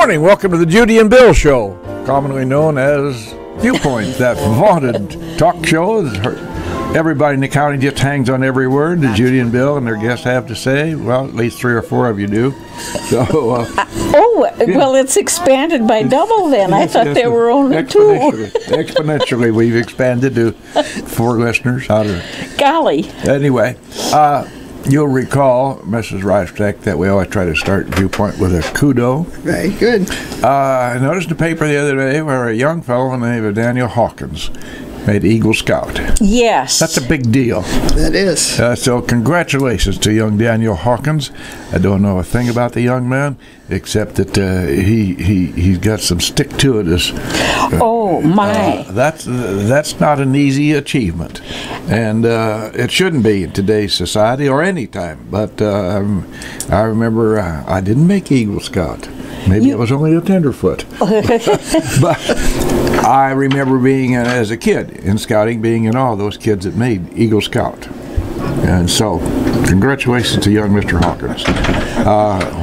morning. Welcome to the Judy and Bill Show, commonly known as Viewpoint, that vaunted talk show. Everybody in the county just hangs on every word that Judy and Bill and their guests have to say. Well, at least 3 or 4 of you do. So, well, it's expanded by double then. I thought there were only 2. Exponentially, we've expanded to 4 listeners. Golly. Anyway, you'll recall, Mrs. Reifsteck, that we always try to start Viewpoint with a kudo. Very good. I noticed in the paper the other day where a young fellow named Daniel Hawkins made Eagle Scout. Yes. That's a big deal. That is. So congratulations to young Daniel Hawkins. I don't know a thing about the young man, except that he's got some stick-to-itiveness. Oh, my. That's not an easy achievement. And it shouldn't be in today's society or any time. But I remember I didn't make Eagle Scout. Maybe it was only a tenderfoot. But I remember being, as a kid, in scouting, being in all those kids that made Eagle Scout. And so, congratulations to young Mr. Hawkins.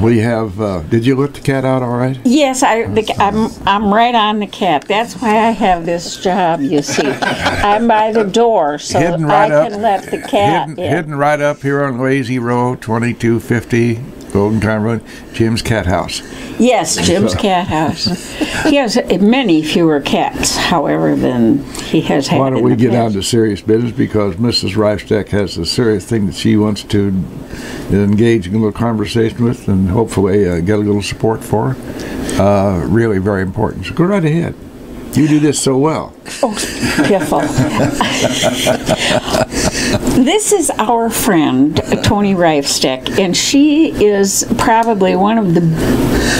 We have, did you let the cat out all right? Yes, I'm right on the cat. That's why I have this job, you see. I'm by the door, so I can let the cat in. Hidden right up here on Lazy Row, 2250 Golden Time Road, Jim's Cat House. Yes, Jim's Cat House. He has many fewer cats, however, than he has had. Why don't we get on to serious business, because Mrs. Reifsteck has a serious thing that she wants to engage in a little conversation with and hopefully get a little support for. Really very important. So go right ahead. You do this so well. Oh, careful. This is our friend, Toni Reifsteck, and she is probably one of the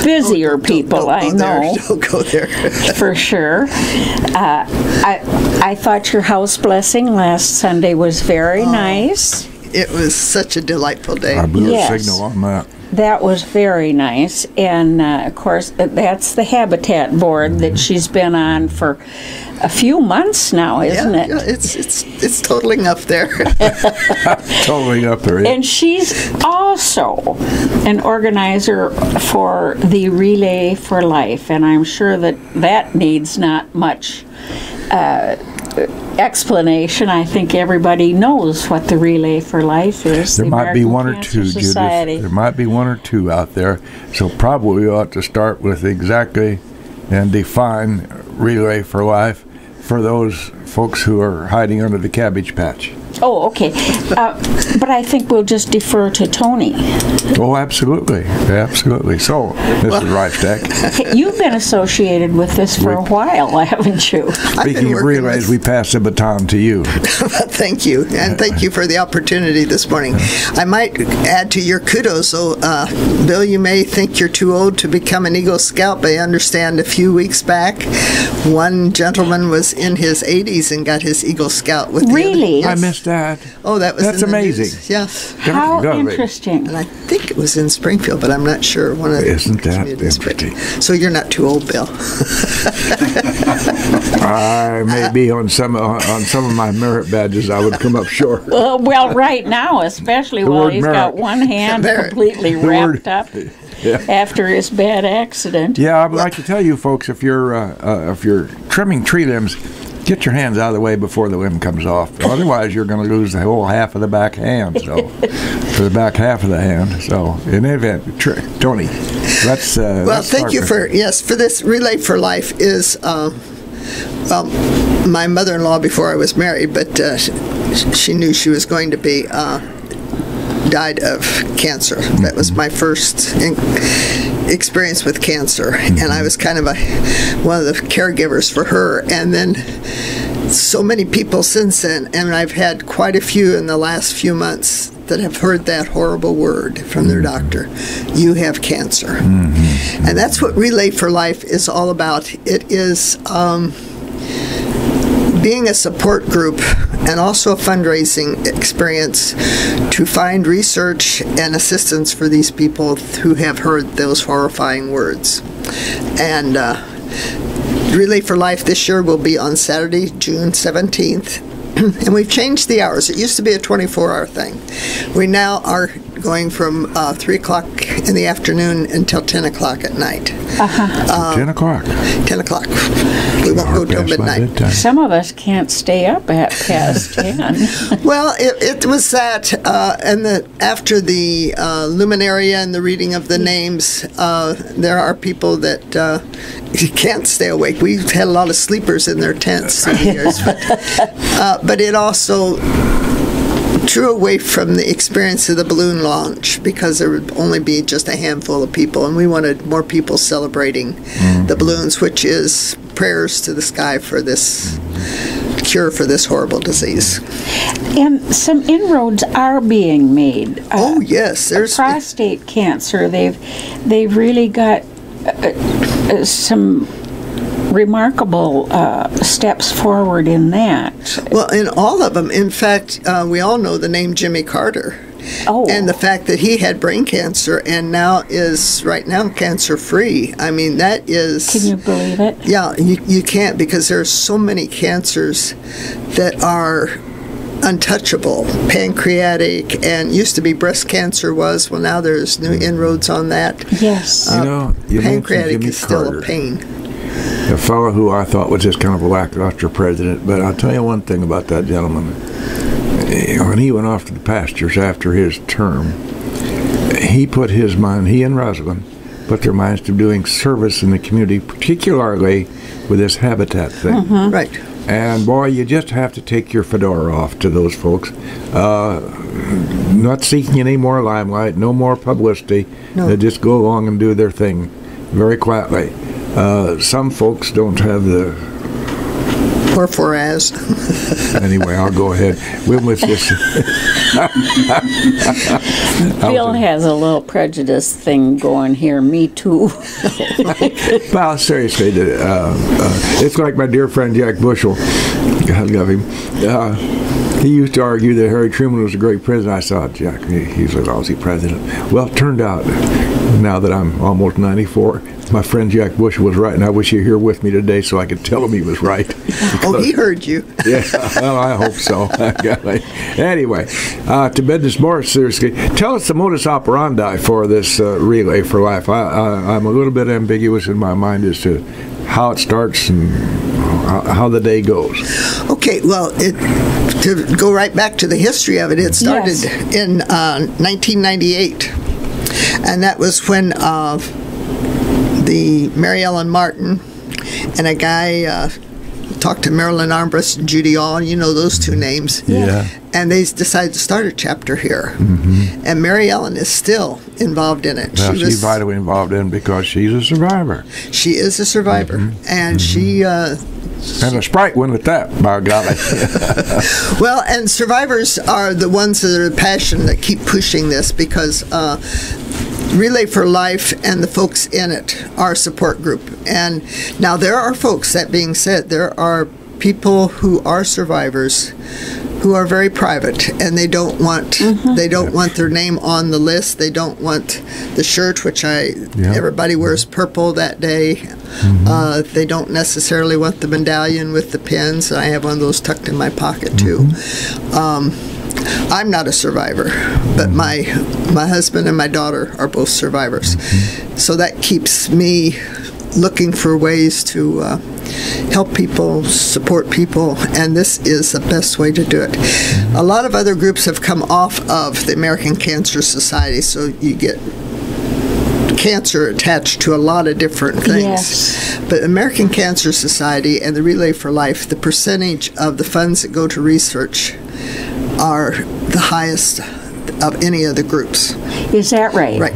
busier people I know. Don't go there. For sure. I thought your house blessing last Sunday was very nice. It was such a delightful day. I blew a signal on that. That was very nice, and of course that's the habitat board that she's been on for a few months now, isn't it? Yeah, it's totaling up there. Totaling up there. Yeah. And she's also an organizer for the Relay for Life, and I'm sure that needs not much explanation. I think everybody knows what the Relay for Life is. There might be one or two, Judith. There might be one or two out there. So probably we ought to start with exactly and define Relay for Life for those folks who are hiding under the cabbage patch. Oh, okay. But I think we'll just defer to Toni. Oh, absolutely. Absolutely. So, Mrs. Reifsteck. You've been associated with this for a while, haven't you? Speaking of relays, we pass the baton to you. Thank you. And thank you for the opportunity this morning. I might add to your kudos. So, Bill, you may think you're too old to become an Eagle Scout, but I understand a few weeks back, one gentleman was in his 80s and got his Eagle Scout with Really? I missed that. Oh, that's amazing. News. Yes. How interesting. And I think it was in Springfield, but I'm not sure. Isn't that interesting? So you're not too old, Bill. I may be on some of my merit badges. I would come up short. Well, right now, especially while he's got one hand completely wrapped up. Yeah. After his bad accident. Yeah, I'd like to tell you folks, if you're trimming tree limbs, get your hands out of the way before the limb comes off. Otherwise, you're going to lose the whole half of the back hand. So, for the back half of the hand. So, in any event, Toni, let's. Well, thank you for this Relay for Life is. My mother-in-law before I was married, but she knew she was going to be. Died of cancer. That was my first experience with cancer, and I was kind of one of the caregivers for her. And then so many people since then, and I've had quite a few in the last few months that have heard that horrible word from their doctor: you have cancer. And that's what Relay for Life is all about. It is being a support group and also a fundraising experience to find research and assistance for these people who have heard those horrifying words. And Relay for Life this year will be on Saturday, June 17th. And we've changed the hours. It used to be a 24-hour thing. We now are going from 3 o'clock in the afternoon until 10 o'clock at night. 10 o'clock. 10 o'clock. We won't go till midnight. Some of us can't stay up at past 10. Well, it was that, and after the luminaria and the reading of the names, there are people that can't stay awake. We've had a lot of sleepers in their tents through the years, but it also drew away from the experience of the balloon launch because there would only be just a handful of people, and we wanted more people celebrating the balloons, which is prayers to the sky for this cure for this horrible disease. And some inroads are being made. Oh yes, there's prostate cancer. They've really got some remarkable steps forward in that. Well, in all of them. In fact, we all know the name Jimmy Carter. Oh. And the fact that he had brain cancer and now is right now cancer-free. I mean, that is... Can you believe it? Yeah, you can't, because there are so many cancers that are untouchable. Pancreatic, and used to be breast cancer was. Well, now there's new inroads on that. Yes. You pancreatic Jimmy is still Carter, a pain. a fellow who I thought was just kind of a lackluster president. But I'll tell you one thing about that gentleman. When he went off to the pastures after his term, he and Rosalind put their minds to doing service in the community, particularly with this habitat thing. Right. And boy, you just have to take your fedora off to those folks. Not seeking any more limelight, no more publicity. No. They just go along and do their thing very quietly. Some folks don't have the... Or for as. Anyway, I'll go ahead. We'll miss this. Bill has a little prejudice thing going here. Me too. Well, seriously, it's like my dear friend Jack Bushel. God love him. He used to argue that Harry Truman was a great president. I saw Jack. He's a lousy president. Well, it turned out, now that I'm almost 94, my friend Jack Bush was right, and I wish you were here with me today so I could tell him he was right. Oh, he heard you. Yeah, well, I hope so. Anyway, to business more seriously, tell us the modus operandi for this Relay for Life. I'm a little bit ambiguous in my mind as to how it starts and how the day goes. Okay, well, to go right back to the history of it, it started in 1998, and that was when the Mary Ellen Martin and a guy talked to Marilyn Armbrust and Judy All, you know those two names. Yeah. And they decided to start a chapter here. And Mary Ellen is still involved in it. Well, she's vitally involved in it because she's a survivor. She is a survivor. And she... and a Sprite one at that, by golly. Well, and survivors are the ones that are passionate that keep pushing this because... Relay for Life and the folks in it are a support group. And now there are folks, that being said, there are people who are survivors who are very private, and they don't want want their name on the list. They don't want the shirt, which everybody wears purple that day. They don't necessarily want the medallion with the pins. I have one of those tucked in my pocket too. I'm not a survivor, but my husband and my daughter are both survivors. So that keeps me looking for ways to help people, support people, and this is the best way to do it. A lot of other groups have come off of the American Cancer Society, so you get cancer attached to a lot of different things. Yes. But American Cancer Society and the Relay for Life, the percentage of the funds that go to research are the highest of any of the groups. Is that right? Right.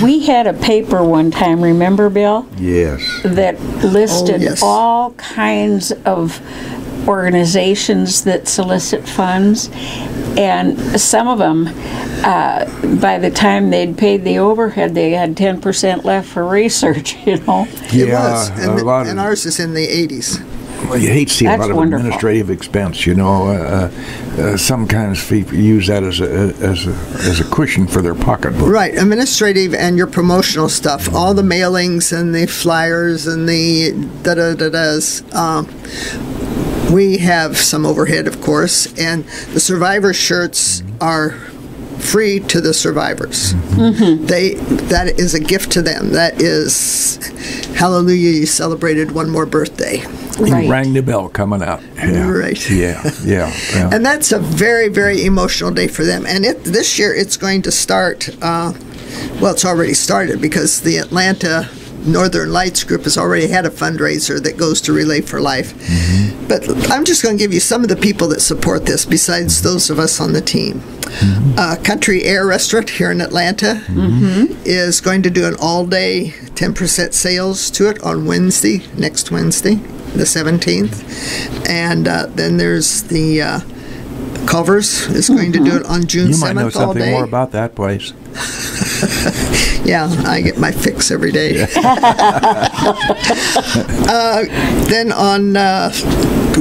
We had a paper one time, remember, Bill? Yes. That listed yes. all kinds of organizations that solicit funds, and some of them, by the time they'd paid the overhead, they had 10% left for research, you know? It was, and ours is in the 80s. Well, you hate to see a lot of wonderful. administrative expense, you know. Sometimes people use that as a cushion for their pocketbook. Right, administrative and your promotional stuff, all the mailings and the flyers and the da-da-da-das. We have some overhead, of course, and the survivor shirts are free to the survivors. That is a gift to them. That is, hallelujah, you celebrated one more birthday. You rang the bell coming out. Yeah. Right. Yeah. And that's a very, very emotional day for them. And this year it's going to start, well, it's already started because the Atlanta Northern Lights group has already had a fundraiser that goes to Relay for Life. But I'm just going to give you some of the people that support this besides those of us on the team. Country Air Restaurant here in Atlanta is going to do an all-day 10% sales to it on Wednesday, next Wednesday, the 17th. And then there's the Culver's is going to do it on June 7th all day. You might know something more about that place. Yeah, I get my fix every day. Then on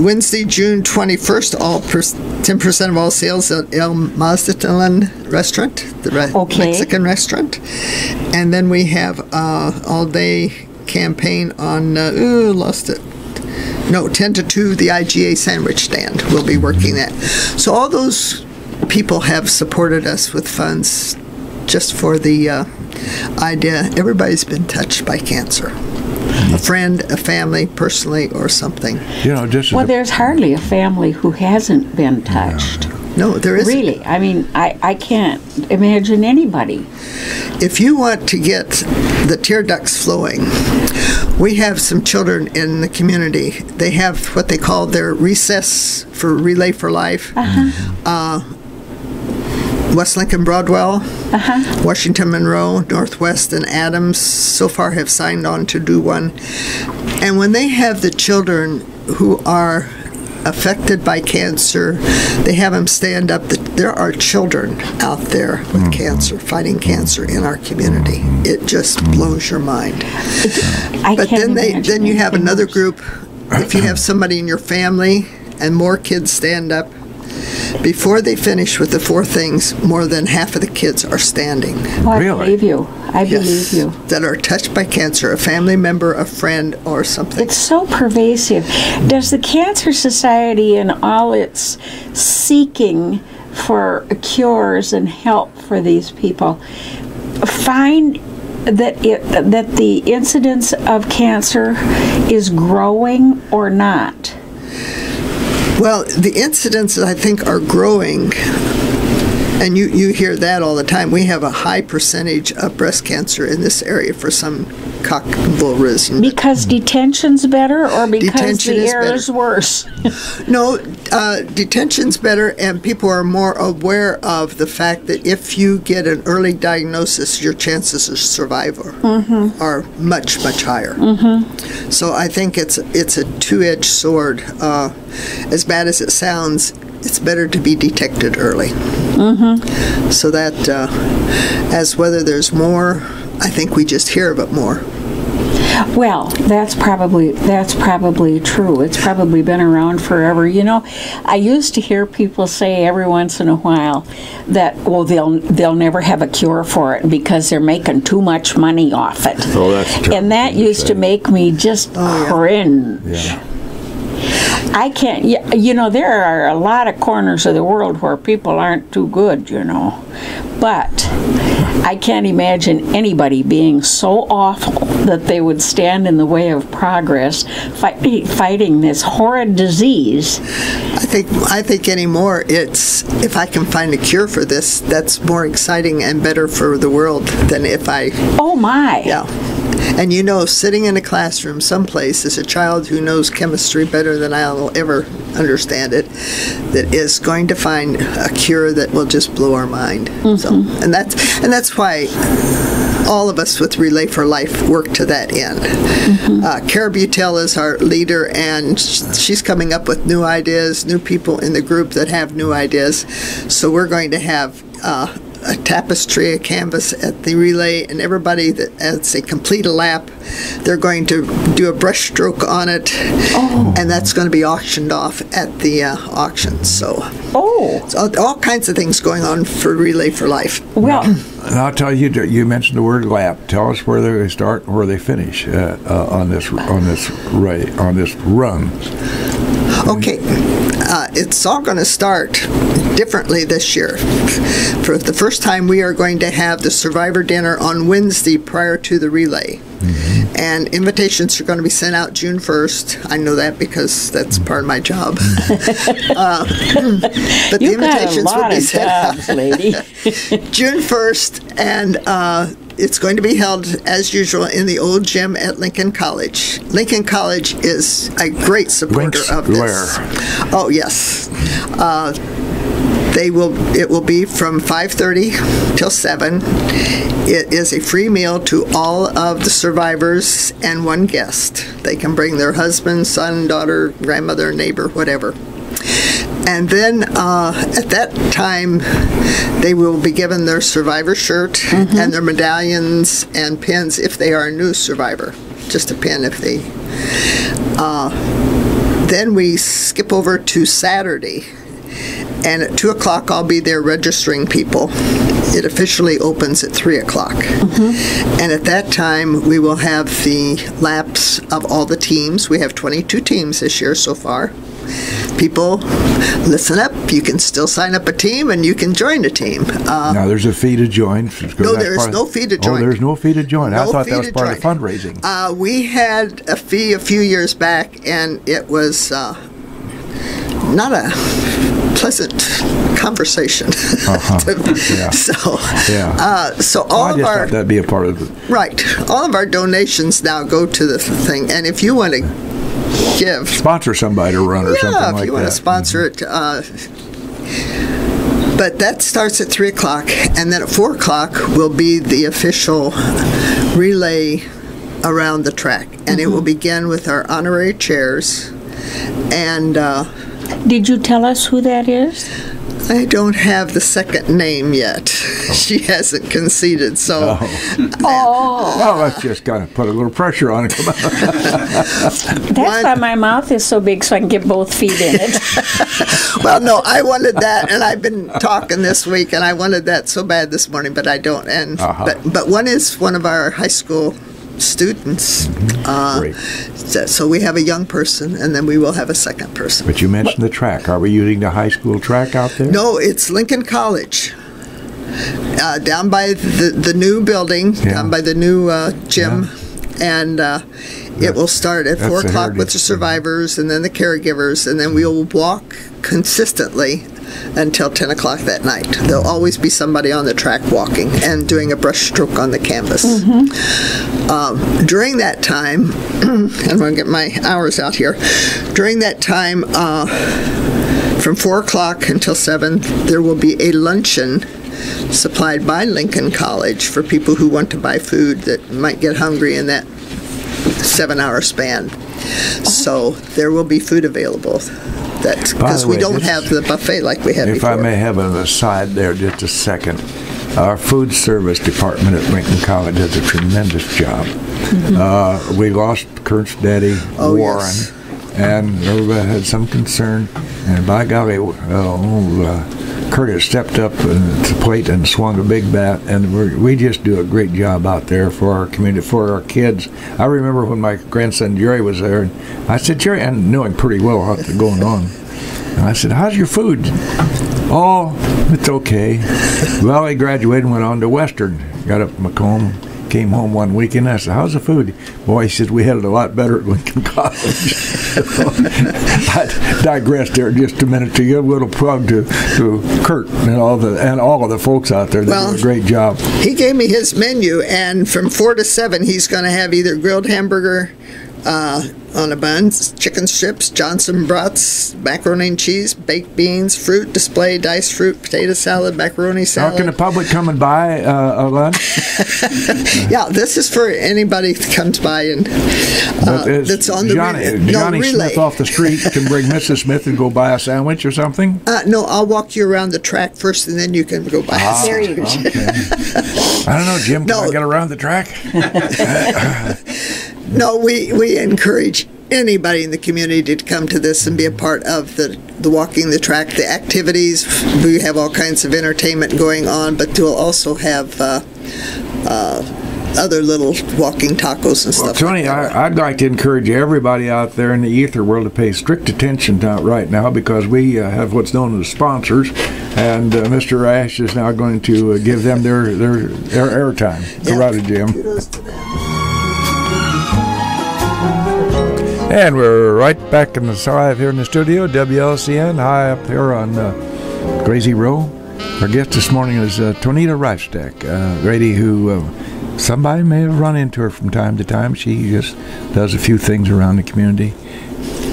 Wednesday, June 21st, 10% of all sales at El Mazatlan restaurant, the Mexican restaurant. And then we have all-day campaign on, lost it. No, 10 to 2, the IGA sandwich stand will be working that. So all those people have supported us with funds just for the idea. Everybody's been touched by cancer. A friend, a family, personally, or something. Well, there's hardly a family who hasn't been touched. No, there isn't. Really, I mean, I can't imagine anybody. If you want to get the tear ducts flowing, we have some children in the community. They have what they call their recess for Relay for Life. West Lincoln Broadwell, Washington Monroe, Northwest, and Adams so far have signed on to do one. And when they have the children who are affected by cancer, they have them stand up. There are children out there with cancer, fighting cancer in our community. It just blows your mind. But then you have another group. If you have somebody in your family and more kids stand up, before they finish with the 4 things, more than half of the kids are standing. Well, really? I believe you. I believe you. That are touched by cancer, a family member, a friend, or something. It's so pervasive. Does the Cancer Society, in all its seeking for cures and help for these people, find that the incidence of cancer is growing or not? Well, the incidents, I think, are growing, and you hear that all the time. We have a high percentage of breast cancer in this area for some cock and bull reason. Because detention's better, or because the air is worse? No, detention's better, and people are more aware of the fact that if you get an early diagnosis, your chances of survival are much, much higher. So I think it's a two-edged sword. As bad as it sounds, it's better to be detected early. So that as whether there's more, I think we just hear of it more. Well, that's probably true. It's probably been around forever. You know, I used to hear people say every once in a while that, well, they'll never have a cure for it because they're making too much money off it. Oh, that's true. And that used to make me just cringe. Yeah. I can't, you know, there are a lot of corners of the world where people aren't too good, you know. But I can't imagine anybody being so awful that they would stand in the way of progress fighting this horrid disease. I think anymore it's, if I can find a cure for this, that's more exciting and better for the world than if I... Oh, my. Yeah. And you know, sitting in a classroom someplace as a child who knows chemistry better than I'll ever understand it, that is going to find a cure that will just blow our mind. So, and that's why all of us with Relay for Life work to that end. Cara Butel is our leader, and she's coming up with new ideas, new people in the group that have new ideas. So we're going to have a tapestry, a canvas at the relay, and everybody that, as they complete a lap, they're going to do a brush stroke on it, and that's going to be auctioned off at the auction. So, all kinds of things going on for Relay for Life. Well, and I'll tell you, you mentioned the word lap. Tell us where they start and where they finish on this run. Okay. It's all going to start differently this year. For the first time, we are going to have the Survivor Dinner on Wednesday prior to the relay. And invitations are going to be sent out June 1st. I know that because that's part of my job. But the invitations will be sent out lady. June 1st, and it's going to be held, as usual, in the old gym at Lincoln College. Lincoln College is a great supporter of this. Where? Oh, yes. It will be from 5:30 till 7. It is a free meal to all of the survivors and one guest. They can bring their husband, son, daughter, grandmother, neighbor, whatever. And then at that time, they will be given their survivor shirt and their medallions and pins if they are a new survivor. Just a pin if they... Then we skip over to Saturday. And at 2 o'clock, I'll be there registering people. It officially opens at 3 o'clock. And at that time, we will have the laps of all the teams. We have 22 teams this year so far. People, listen up. You can still sign up a team, and you can join a team. Now, there's a fee to join. No, there's no fee to join. Oh, there's no fee to join. I No thought fee that was to part of join. fundraising. We had a fee a few years back, and it was not a pleasant conversation. Yeah. So I all of just our thought that'd be a part of it. right, all of our donations now go to the thing, and if you want to give, Sponsor somebody to run or something like that. if you want to sponsor it. But that starts at 3 o'clock, and then at 4 o'clock will be the official relay around the track, and it will begin with our honorary chairs. And Did you tell us who that is? I don't have the second name yet. She hasn't conceded, so... Well, let's just kind of put a little pressure on it. That's why my mouth is so big, so I can get both feet in it. Well, no, I wanted that, and I've been talking this week, and I wanted that so bad this morning, but I don't. And but one is one of our high school students. Great. So we have a young person, and then we will have a second person. But you mentioned the track. Are we using the high school track out there? No, it's Lincoln College. Down by the new building, down by the new gym, and it will start at 4 o'clock with the survivors and then the caregivers, and then we'll walk consistently until 10 o'clock that night. There'll always be somebody on the track walking and doing a brush stroke on the canvas. During that time, I'm going to get my hours out here. During that time, from 4 o'clock until 7, there will be a luncheon supplied by Lincoln College for people who want to buy food that might get hungry in that 7-hour span. So there will be food available. Because we don't have the buffet like we had before. If I may have an aside there just a second. Our food service department at Lincoln College does a tremendous job. We lost Kurt's daddy, Warren, and everybody had some concern. And by golly, Kurt has stepped up to the plate and swung a big bat, and we just do a great job out there for our community, for our kids. I remember when my grandson Jerry was there, and I said, Jerry, I knew him pretty well what's going on. And I said, how's your food? Oh, it's okay. Well, he graduated and went on to Western. Got up Macomb, came home one weekend. I said, how's the food? Boy, he said, we had it a lot better at Lincoln College. I digressed there just a minute to give a little plug to Kurt and all of the folks out there. They do a great job. He gave me his menu, and from 4 to 7, he's going to have either grilled hamburger on a bun, chicken strips, Johnson brats, macaroni and cheese, baked beans, fruit display, diced fruit, potato salad, macaroni salad. How can the public come and buy a lunch? Yeah, this is for anybody that comes by and that's on the Johnny relay. Smith off the street can bring Mrs. Smith and go buy a sandwich or something? No, I'll walk you around the track first, and then you can go buy a sandwich. Okay. I don't know, Jim, can I get around the track? No, we encourage anybody in the community to come to this and be a part of the walking the track, the activities. We have all kinds of entertainment going on, but we'll also have other little walking tacos and stuff. Toni, like that. I'd like to encourage everybody out there in the ether world to pay strict attention to right now, because we have what's known as sponsors, and Mr. Ash is now going to give them their airtime. Karate Jim. Kudos to them. And we're right back in the live here in the studio, WLCN, high up here on Crazy Row. Our guest this morning is Toni Reifsteck, a lady who somebody may have run into her from time to time. She just does a few things around the community.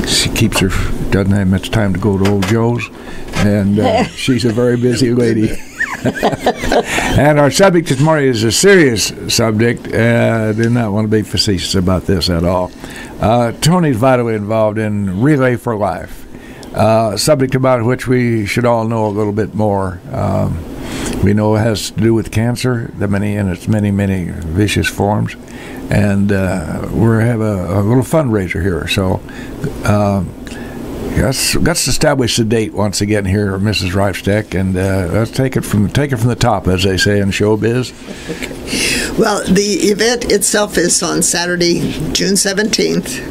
She doesn't have much time to go to Old Joe's, and she's a very busy lady. And our subject this morning is a serious subject. I do not want to be facetious about this at all. Toni's vitally involved in Relay for Life, a subject about which we should all know a little bit more. We know it has to do with cancer, in its many, many vicious forms, and we have a little fundraiser here. So let's establish the date once again here, Mrs. Reifsteck, and let's take it from the top, as they say in showbiz. Okay. Well, the event itself is on Saturday, June 17th,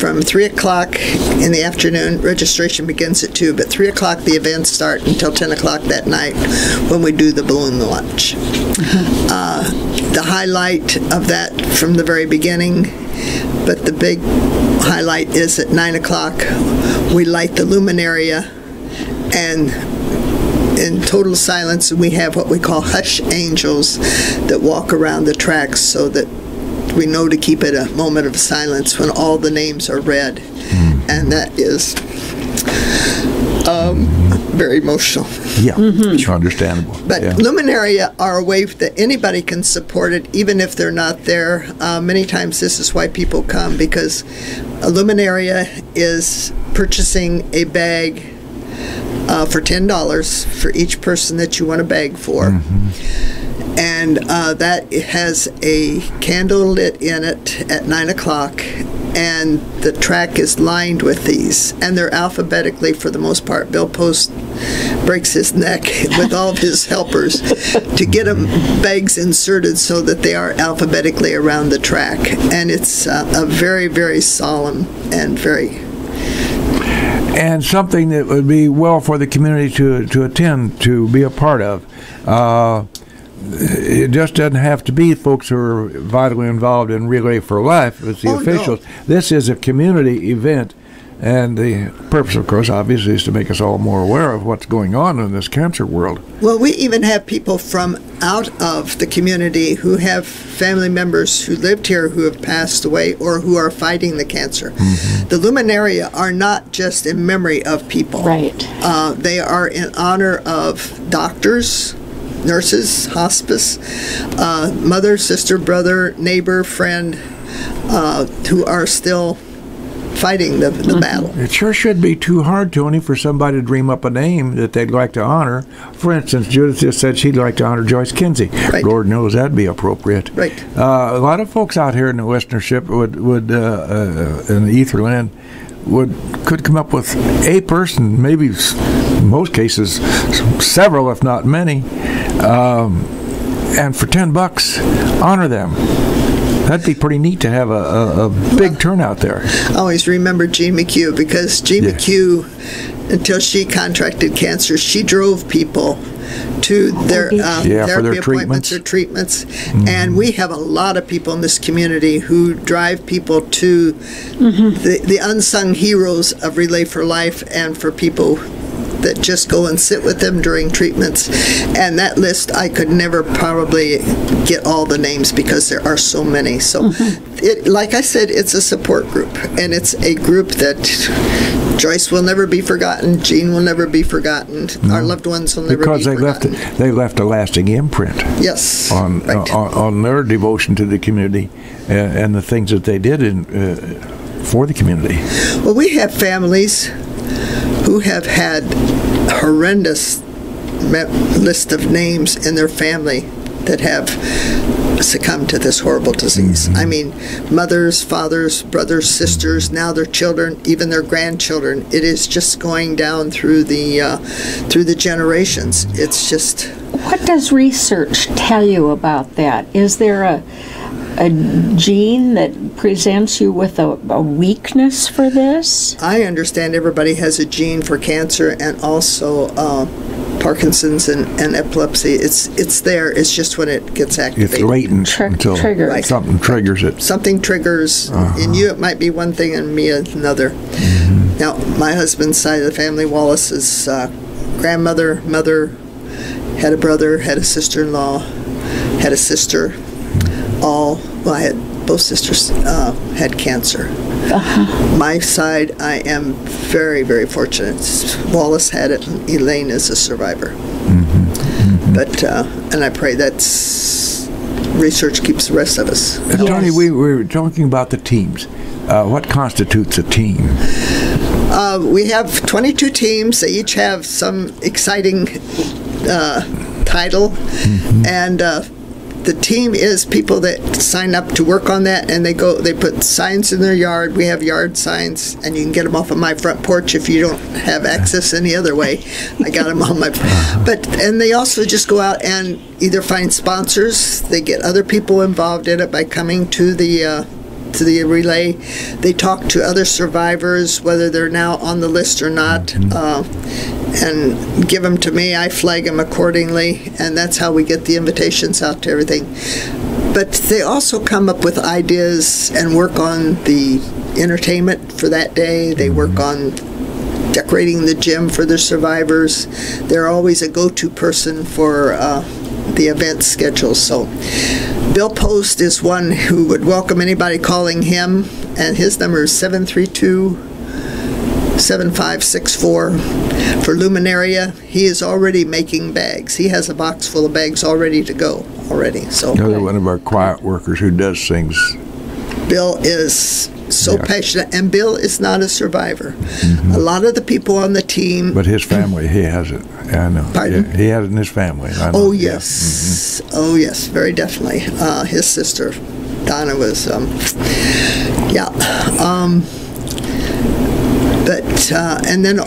from 3 o'clock in the afternoon. Registration begins at 2, but 3 o'clock the events start until 10 o'clock that night when we do the balloon launch. The highlight of that from the very beginning, but the big highlight is at 9 o'clock we light the luminaria, and in total silence we have what we call hush angels that walk around the tracks, so that we know to keep it a moment of silence when all the names are read. And that is very emotional. Yeah, understandable. But luminaria are a way that anybody can support it, even if they're not there. Many times this is why people come, because a luminaria is purchasing a bag for $10 for each person that you want a bag for. And that has a candle lit in it at 9 o'clock, and the track is lined with these, and they're alphabetically for the most part. Bill Post breaks his neck with all of his helpers to get them bags inserted so that they are alphabetically around the track. And it's a very, very solemn and something that would be well for the community to attend, to be a part of. It just doesn't have to be folks who are vitally involved in Relay for Life. It's the officials. No. This is a community event, and the purpose, of course, obviously, is to make us all more aware of what's going on in this cancer world. Well, we even have people from out of the community who have family members who lived here who have passed away or who are fighting the cancer. The luminaria are not just in memory of people. Right. They are in honor of doctors, nurses, hospice, mother, sister, brother, neighbor, friend, who are still fighting the battle. It sure should be too hard, Toni, for somebody to dream up a name that they'd like to honor. For instance, Judith just said she'd like to honor Joyce Kinsey. Right. Lord knows that'd be appropriate. Right. A lot of folks out here in the Westernership would in the Etherland could come up with a person, maybe in most cases several, if not many, and for $10 honor them. That'd be pretty neat to have a big turnout there. I always remember Jean McHugh, because Jean McHugh, until she contracted cancer, she drove people to their therapy appointments or treatments. And we have a lot of people in this community who drive people to the unsung heroes of Relay for Life, and for people that just go and sit with them during treatments. And that list, I could never probably get all the names because there are so many. So, like I said, it's a support group, and it's a group that Joyce will never be forgotten. Jean will never be forgotten. Our loved ones will never be forgotten. Because they left a lasting imprint. Yes, on their devotion to the community and the things that they did for the community. Well, we have families who have had horrendous list of names in their family that have succumbed to this horrible disease. I mean, mothers, fathers, brothers, sisters, now their children, even their grandchildren. It is just going down through the generations. It's just... What does research tell you about that? Is there a gene that presents you with a weakness for this? I understand everybody has a gene for cancer and also Parkinson's and epilepsy. It's there. It's just when it gets activated. It's latent until triggered. something triggers it. Something triggers. In you, it might be one thing, and me another. Now, my husband's side of the family, Wallace's grandmother, mother, had a brother, had a sister-in-law, had a sister. I had both sisters had cancer. My side, I am very, very fortunate. Wallace had it, and Elaine is a survivor. But, and I pray that's research keeps the rest of us. Toni, we were talking about the teams. What constitutes a team? We have 22 teams. They each have some exciting title, and the team is people that sign up to work on that, and they put signs in their yard. We have yard signs, and you can get them off of my front porch if you don't have access any other way. I got them on my, and they also just go out and either find sponsors. They get other people involved in it by coming to the relay. They talk to other survivors, whether they're now on the list or not, and give them to me. I flag them accordingly, and that's how we get the invitations out to everything. But they also come up with ideas and work on the entertainment for that day. They work on decorating the gym for their survivors. They're always a go-to person for the event schedule. So Bill Post is one who would welcome anybody calling him, and his number is 732-7564 for Luminaria. He is already making bags. He has a box full of bags all ready to go already. So Another one of our quiet workers who does things. Bill is so passionate, and Bill is not a survivor. A lot of the people on the team, but his family, he has it. I know. Pardon? Yeah, he has it in his family. I know. Oh yes, oh yes, very definitely. His sister Donna was, but and then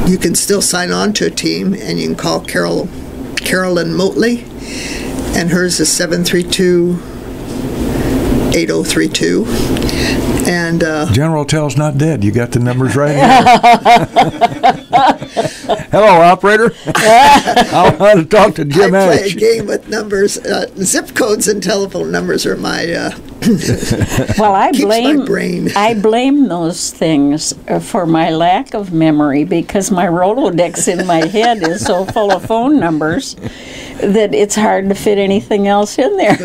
you can still sign on to a team, and you can call Carolyn Motley, and hers is 732-8032. And General Tell's not dead. You got the numbers right here. Hello, operator. I want to talk to Jim I play Ash. a game with numbers. Zip codes and telephone numbers are my Well, I keeps my brain. blame those things for my lack of memory, because my Rolodex in my head is so full of phone numbers that it's hard to fit anything else in there.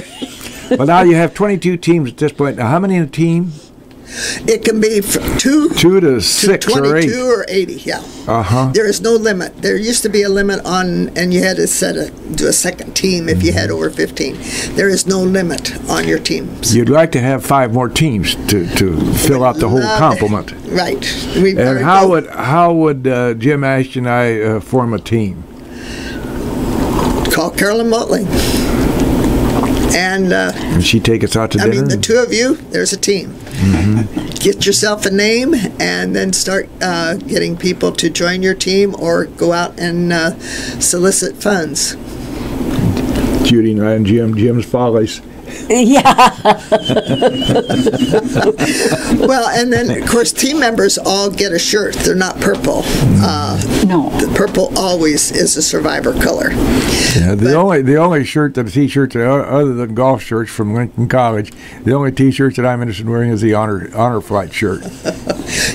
Well, now you have 22 teams at this point. Now, how many in a team? It can be from 2 to 6 or 8. 22 or 80, yeah. There is no limit. There used to be a limit on, and you had to do a second team if you had over 15. There is no limit on your teams. You'd like to have 5 more teams to fill out the whole complement. Right. And how would Jim Ash and I form a team? Call Carolyn Motley. And she take us out to dinner? I mean, the two of you, there's a team. Get yourself a name, and then start getting people to join your team or go out and solicit funds. Judy and I and Jim's Follies. Yeah. Well, and then, of course, team members all get a shirt. They're not purple. No. The purple always is a survivor color. Yeah, the only shirt that T-shirts other than golf shirts from Lincoln College, the only T-shirts that I'm interested in wearing is the honor flight shirt.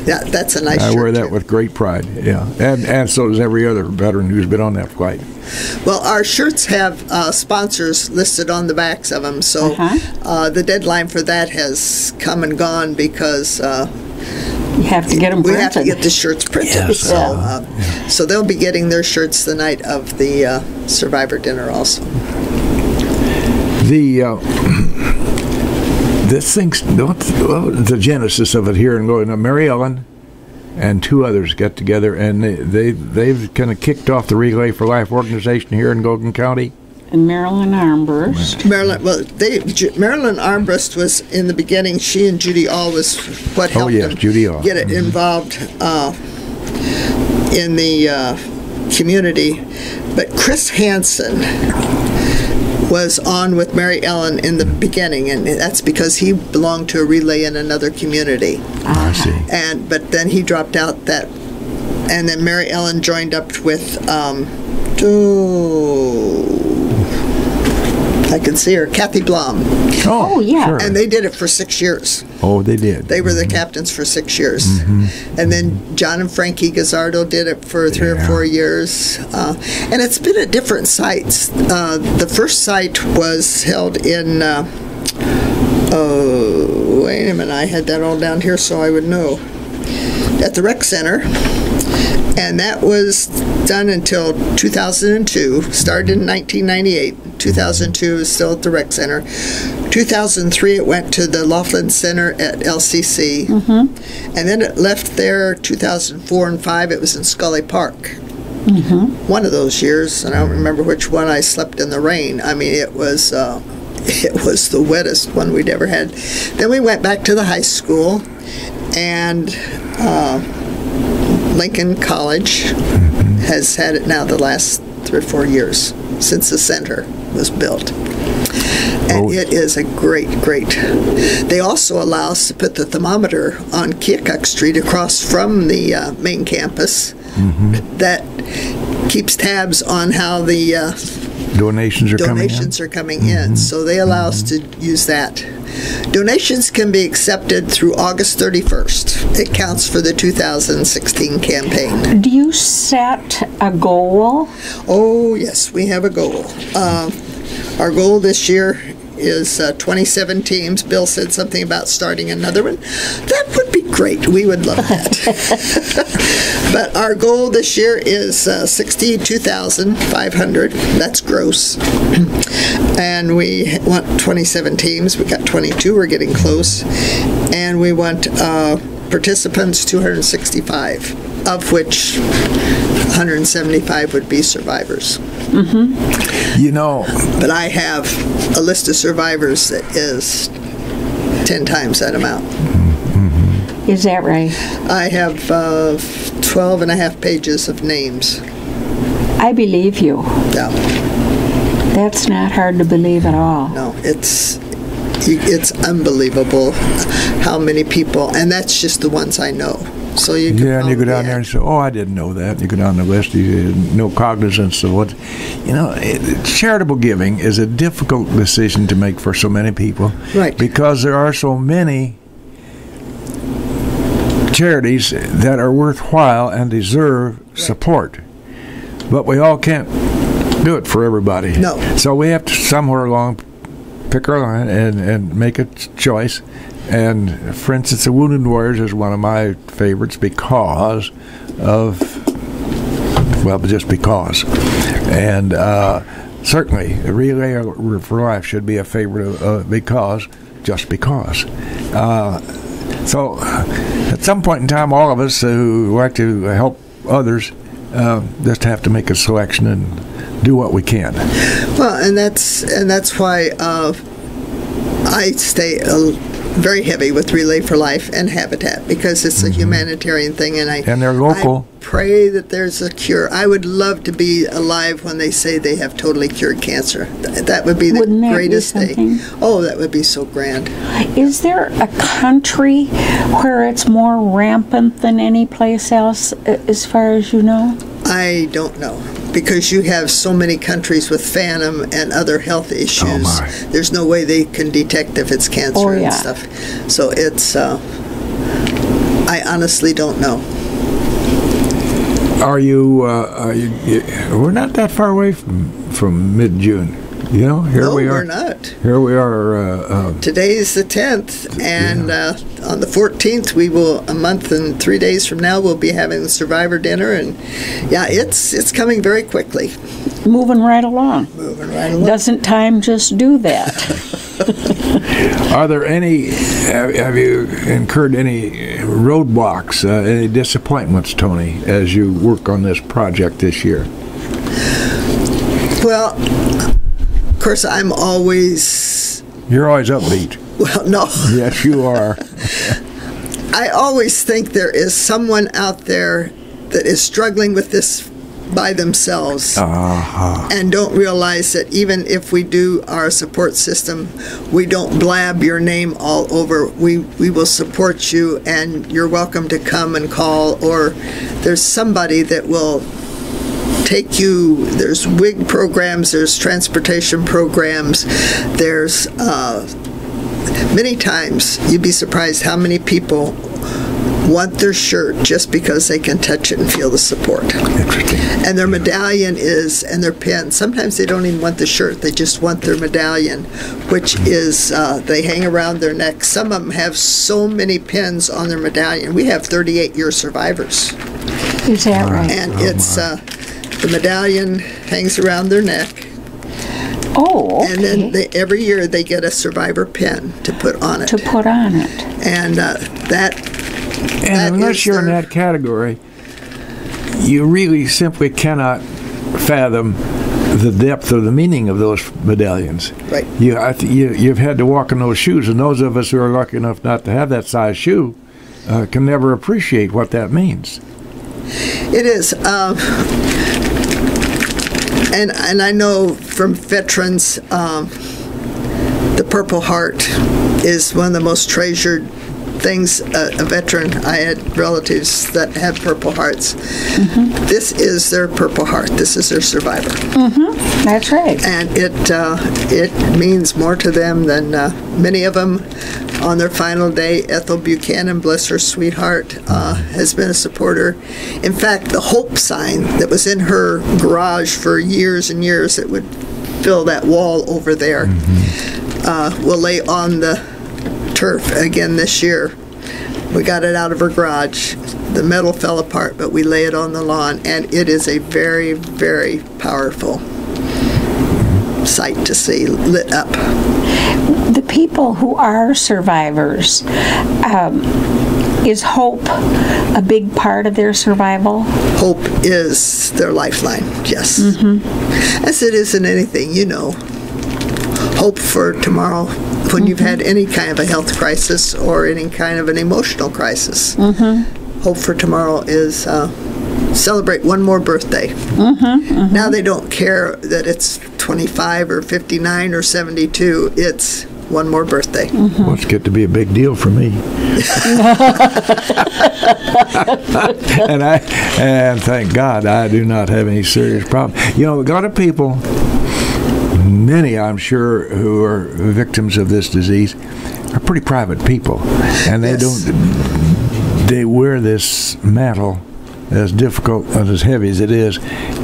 Yeah, that's a nice shirt. I wear that too. with great pride. Yeah, and so does every other veteran who's been on that flight. Well, our shirts have sponsors listed on the backs of them, so the deadline for that has come and gone because you have to get them printed. We have to get the shirts printed. Yes. So they'll be getting their shirts the night of the survivor dinner also. The genesis of it here in Logan, Mary Ellen and 2 others got together, and they've kind of kicked off the Relay for Life organization here in Logan County. And Marilyn Armbrust. Marilyn Armbrust was in the beginning. She and Judy All was what helped them get it involved in the community. But Chris Hansen was on with Mary Ellen in the beginning, and that's because he belonged to a relay in another community. I see. But then he dropped out that, and then Mary Ellen joined up with, I can see her, Kathy Blom. Oh, yeah. Sure. And they did it for 6 years. Oh, they did. They were the captains for 6 years. And then John and Frankie Gazzardo did it for 3 or 4 years. And it's been at different sites. The first site was held in, wait a minute, I had that all down here so I would know. At the Rec Center. And that was done until 2002. Started in 1998. 2002 is still at the Rec Center. 2003 it went to the Laughlin Center at LCC. And then it left there 2004 and 5. It was in Scully Park. One of those years, and I don't remember which one, I slept in the rain. I mean, it was the wettest one we'd ever had. Then we went back to the high school, and Lincoln College has had it now the last 3 or 4 years since the center was built. And it is a great. They also allow us to put the thermometer on Keokuk Street across from the main campus. That keeps tabs on how the donations are coming in. So they allow us to use that. Donations can be accepted through August 31st. It counts for the 2016 campaign. Do you set a goal? Oh, yes, we have a goal. Our goal this year is 27 teams. Bill said something about starting another one. That would be great. We would love that. But our goal this year is 62,500. That's gross. And we want 27 teams. We got 22. We're getting close. And we want participants 265, of which 175 would be survivors. You know, but I have a list of survivors that is 10 times that amount. Is that right? I have 12 and a half pages of names. I believe you. Yeah. That's not hard to believe at all. No, it's unbelievable how many people, and that's just the ones I know. So you can and you go down there and say, "Oh, I didn't know that." You go down the list, you had no cognizance of what. You know, charitable giving is a difficult decision to make for so many people, right? Because there are so many charities that are worthwhile and deserve support, but we all can't do it for everybody. No. So we have to somewhere along pick our line and make a choice. And, for instance, the Wounded Warriors is one of my favorites because of, well, just because. And certainly, Relay for Life should be a favorite because, just because. So, at some point in time, all of us who like to help others just have to make a selection and do what we can. Well, and that's why I stay very heavy with Relay for Life and Habitat, because it's a humanitarian thing, and they're local. I pray that there's a cure. I would love to be alive when they say they have totally cured cancer. That would be the greatest thing. Oh, that would be so grand. Is there a country where it's more rampant than any place else, as far as you know? I don't know, because you have so many countries with phantom and other health issues. Oh my. There's no way they can detect if it's cancer and stuff. So it's, I honestly don't know. Are you, we're not that far away from mid-June. You know, here we are. No, we're not. Here we are. Today's the 10th, and on the 14th, we will, a month and 3 days from now, we'll be having the Survivor Dinner, and it's coming very quickly. Moving right along. Moving right along. Doesn't time just do that? Are there any, have you incurred any roadblocks, any disappointments, Toni, as you work on this project this year? Well, of course, I'm always... You're always upbeat. Well, no. Yes, you are. I always think there is someone out there that is struggling with this by themselves and don't realize that even if we do our support system, we don't blab your name all over. We will support you, and you're welcome to come and call, or there's somebody that will take you. There's WIG programs, there's transportation programs, there's many times you'd be surprised how many people want their shirt just because they can touch it and feel the support. Interesting. And their medallion is, and their pin. Sometimes they don't even want the shirt, they just want their medallion, which is, they hang around their neck. Some of them have so many pins on their medallion. We have 38-year survivors. Is that right? And it's, the medallion hangs around their neck. Oh, okay. And then every year they get a survivor pin to put on it. To put on it. And and unless you're in that category, you really simply cannot fathom the depth or the meaning of those medallions. Right. You've had to walk in those shoes, and those of us who are lucky enough not to have that size shoe can never appreciate what that means. It is. And I know from veterans, the Purple Heart is one of the most treasured things. A veteran, I had relatives that had Purple Hearts. This is their Purple Heart. This is their survivor. That's right. And it means more to them than many of them. On their final day, Ethel Buchanan, bless her sweetheart, has been a supporter. In fact, the Hope sign that was in her garage for years and years, it would fill that wall over there, will lay on the turf again this year. We got it out of her garage. The metal fell apart, but we lay it on the lawn, and it is a very, very powerful sight to see lit up. The people who are survivors, is hope a big part of their survival? Hope is their lifeline, yes. As it is in anything, you know. Hope for tomorrow when you've had any kind of a health crisis or any kind of an emotional crisis. Hope for tomorrow is celebrate one more birthday. Now they don't care that it's 25 or 59 or 72. It's one more birthday. Well, it's get to be a big deal for me. and thank God I do not have any serious problem. You know, a lot of people, many I'm sure, who are victims of this disease are pretty private people, and they they wear this mantle, as difficult and as heavy as it is,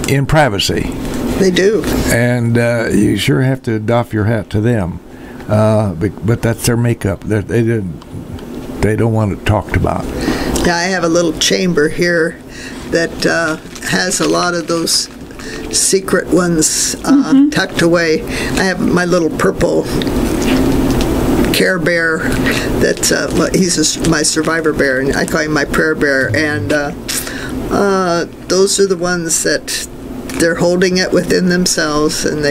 in privacy. They do. And you sure have to doff your hat to them. But that's their makeup. They don't want it talked about. Yeah, I have a little chamber here that has a lot of those secret ones tucked away. I have my little purple Care Bear that's he's my survivor bear, and I call him my prayer bear, and those are the ones that they're holding it within themselves, and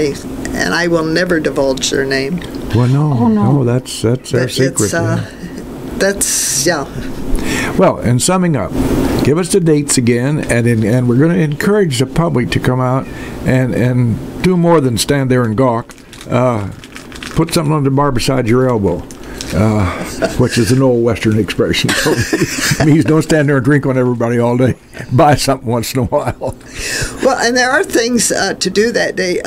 I will never divulge their name. Well, no, that's their secret. That's Well, in summing up, give us the dates again, and we're going to encourage the public to come out and do more than stand there and gawk. Put something on the bar beside your elbow, which is an old Western expression. It means don't stand there and drink on everybody all day. Buy something once in a while. Well, and there are things to do that day.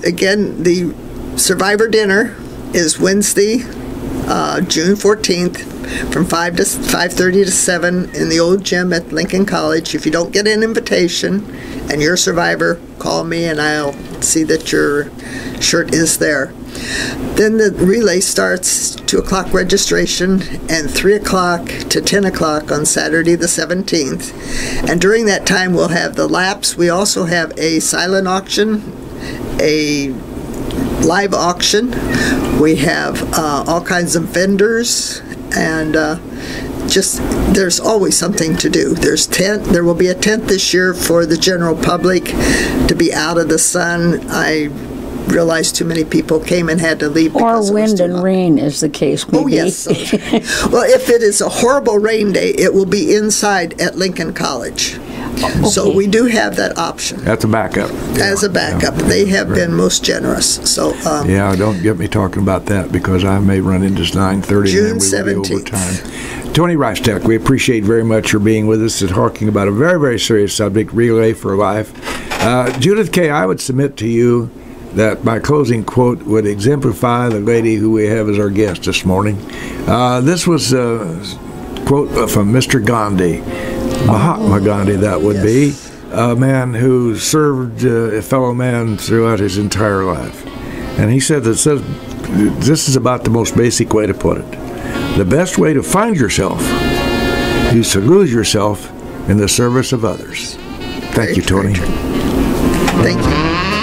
Again, the Survivor Dinner is Wednesday, June 14th, from 5 to 5:30 to 7 in the old gym at Lincoln College. If you don't get an invitation and you're a survivor, call me and I'll see that your shirt is there. Then the relay starts 2 o'clock registration and 3 o'clock to 10 o'clock on Saturday the 17th. And during that time we'll have the laps. We also have a silent auction, a live auction. We have all kinds of vendors, and just there's always something to do. There will be a tent this year for the general public to be out of the sun. I realized too many people came and had to leave. Or wind and rain, as the case may be. Oh, yes. Well, if it is a horrible rain day, it will be inside at Lincoln College. So we do have that option. That's a backup. As a backup. They have been most generous. So yeah, don't get me talking about that because I may run into 9:30 June and then we will 17th. be over time. Toni Reifsteck, we appreciate very much your being with us and talking about a very, very serious subject, Relay for Life. Judith K., I would submit to you that my closing quote would exemplify the lady who we have as our guest this morning. This was a quote from Mr. Gandhi, Mahatma Gandhi, that would be, a man who served a fellow man throughout his entire life. And he said that this is about the most basic way to put it. The best way to find yourself is to lose yourself in the service of others. Thank you, Toni. Thank you.